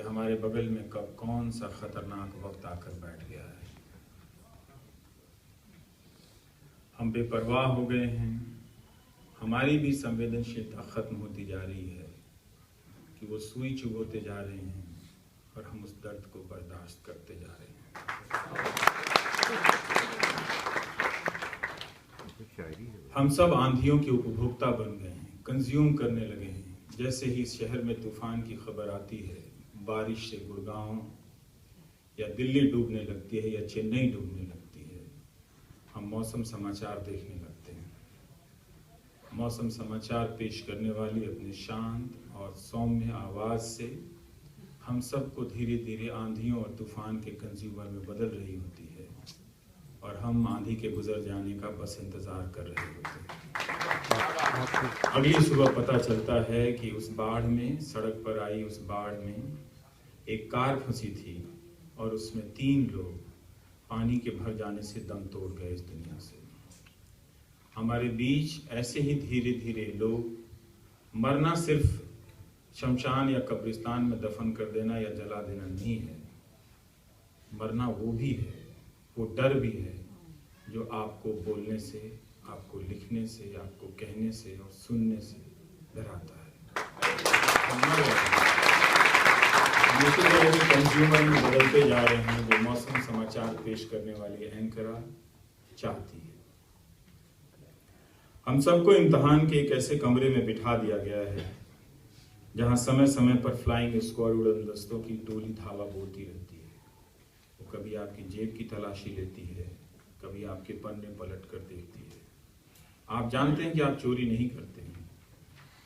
हमारे बगल में कब कौन सा खतरनाक वक्त आकर बैठ गया है। हम बेपरवाह हो गए हैं, हमारी भी संवेदनशीलता खत्म होती जा रही है कि वो सुई चुभोते जा रहे हैं और हम उस दर्द को बर्दाश्त करते जा रहे हैं। हम सब आंधियों के उपभोक्ता बन गए हैं, कंज्यूम करने लगे हैं। जैसे ही इस शहर में तूफान की खबर आती है, बारिश से गुड़गांव या दिल्ली डूबने लगती है या चेन्नई डूबने लगती है, हम मौसम समाचार देखने लगते हैं। मौसम समाचार पेश करने वाली अपने शांत और सौम्य आवाज से हम सबको धीरे धीरे आंधियों और तूफान के कंज्यूमर में बदल रही होती है और हम आंधी के गुजर जाने का बस इंतजार कर रहे होते हैं। अगली सुबह पता चलता है कि उस बाढ़ में, सड़क पर आई उस बाढ़ में एक कार फंसी थी और उसमें 3 लोग पानी के भर जाने से दम तोड़ गए इस दुनिया से। हमारे बीच ऐसे ही धीरे धीरे लोग, मरना सिर्फ शमशान या कब्रिस्तान में दफन कर देना या जला देना नहीं है, मरना वो भी है, वो डर भी है जो आपको बोलने से, आपको लिखने से, आपको कहने से और सुनने से डराता है। कंज्यूमर में बदलते जा रहे हैं जो मौसम समाचार पेश करने वाली एंकरा चाहती है। हम सबको इम्तिहान के एक ऐसे कमरे में बिठा दिया गया है जहां समय समय पर फ्लाइंग स्क्वाड उड़न दस्तों की टोली धावा बोलती रहती है। वो कभी आपकी जेब की तलाशी लेती है, कभी आपके पन्ने पलट कर देखती है। आप जानते हैं कि आप चोरी नहीं करते हैं,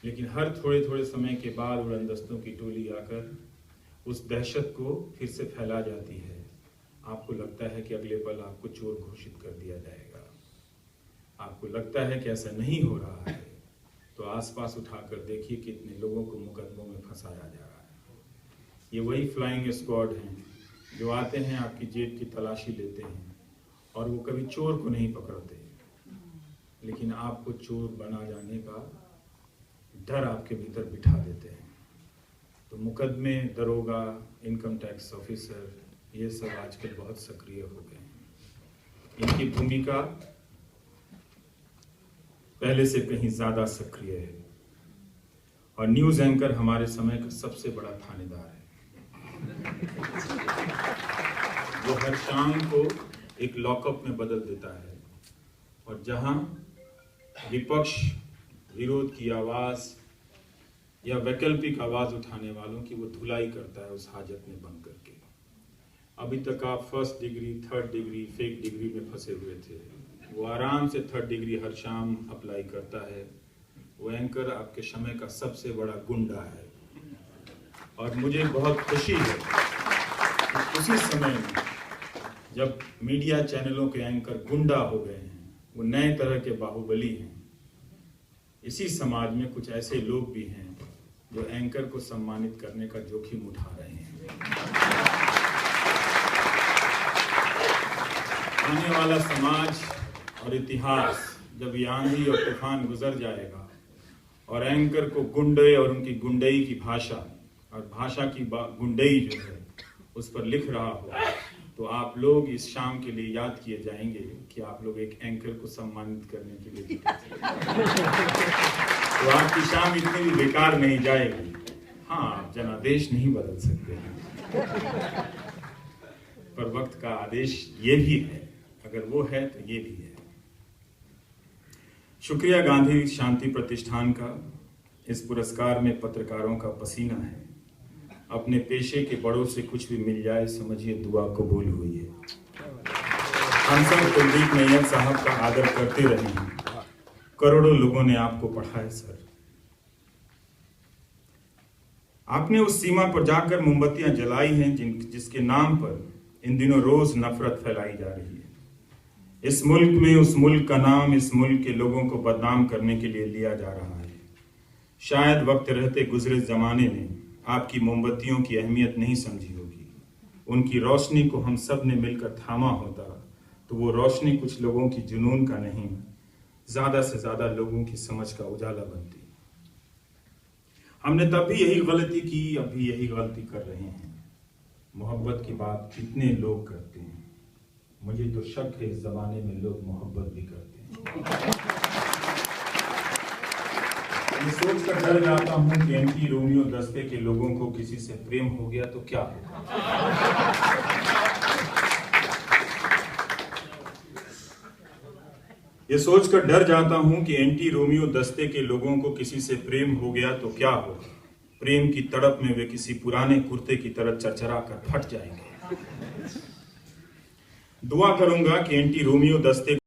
लेकिन हर थोड़े थोड़े समय के बाद उड़न दस्तों की टोली आकर उस दहशत को फिर से फैला जाती है। आपको लगता है कि अगले पल आपको चोर घोषित कर दिया जाएगा। आपको लगता है कि ऐसा नहीं हो रहा है, तो आसपास उठाकर देखिए कितने लोगों को मुकदमों में फंसाया जा रहा है। ये वही फ्लाइंग स्क्वाड हैं जो आते हैं, आपकी जेब की तलाशी लेते हैं और वो कभी चोर को नहीं पकड़ते, लेकिन आपको चोर बना जाने का डर आपके भीतर बिठा देते हैं। तो मुकदमे, दरोगा, इनकम टैक्स ऑफिसर, ये सब आजकल बहुत सक्रिय हो गए हैं। इनकी भूमिका पहले से कहीं ज्यादा सक्रिय है और न्यूज एंकर हमारे समय का सबसे बड़ा थानेदार है। वो हर शाम को एक लॉकअप में बदल देता है और जहां विपक्ष विरोध की आवाज या वैकल्पिक आवाज उठाने वालों की वो धुलाई करता है उस हाजत में बंद करके। अभी तक आप first degree, third degree, fake degree में फंसे हुए थे, वो आराम से थर्ड डिग्री हर शाम अप्लाई करता है। वो एंकर आपके समय का सबसे बड़ा गुंडा है और मुझे बहुत खुशी है कि उसी समय में जब मीडिया चैनलों के एंकर गुंडा हो गए हैं, वो नए तरह के बाहुबली हैं, इसी समाज में कुछ ऐसे लोग भी हैं जो एंकर को सम्मानित करने का जोखिम उठा रहे हैं। आने वाला समाज और इतिहास जब ये आंधी और तूफान गुजर जाएगा और एंकर को गुंडे और उनकी गुंडई की भाषा और भाषा की गुंडई जो है उस पर लिख रहा हो, तो आप लोग इस शाम के लिए याद किए जाएंगे कि आप लोग एक एंकर को सम्मानित करने के लिए तो आपकी शाम इतनी भी बेकार नहीं जाएगी। हाँ, जनादेश नहीं बदल सकते हैं, पर वक्त का आदेश ये भी है, अगर वो है तो ये भी है। शुक्रिया गांधी शांति प्रतिष्ठान का, इस पुरस्कार में पत्रकारों का पसीना है। अपने पेशे के बड़ों से कुछ भी मिल जाए समझिए दुआ कबूल हुई है। हम सब कुलदीप नैयर साहब का आदर करते रहे हैं, करोड़ों लोगों ने आपको पढ़ा है सर। आपने उस सीमा पर जाकर मोमबत्तियां जलाई हैं जिसके नाम पर इन दिनों रोज नफरत फैलाई जा रही है। इस मुल्क में उस मुल्क का नाम इस मुल्क के लोगों को बदनाम करने के लिए लिया जा रहा है। शायद वक्त रहते गुजरे जमाने में आपकी मोमबत्तियों की अहमियत नहीं समझी होगी। उनकी रोशनी को हम सब ने मिलकर थामा होता तो वो रोशनी कुछ लोगों की जुनून का नहीं, ज्यादा से ज्यादा लोगों की समझ का उजाला बनती। हमने तब भी यही गलती की, अब भी यही गलती कर रहे हैं। मोहब्बत की बात कितने लोग करते हैं, मुझे तो शक है इस जमाने में लोग मोहब्बत भी करते हैं। मैं सोच कर डर जाता हूं कि एंटी रोमियो दस्ते के लोगों को किसी से प्रेम हो गया तो क्या होगा। ये सोचकर डर जाता हूं कि एंटी रोमियो दस्ते के लोगों को किसी से प्रेम हो गया तो क्या होगा। प्रेम की तड़प में वे किसी पुराने कुर्ते की तरह चरचरा कर फट जाएंगे। दुआ करूंगा कि एंटी रोमियो दस्ते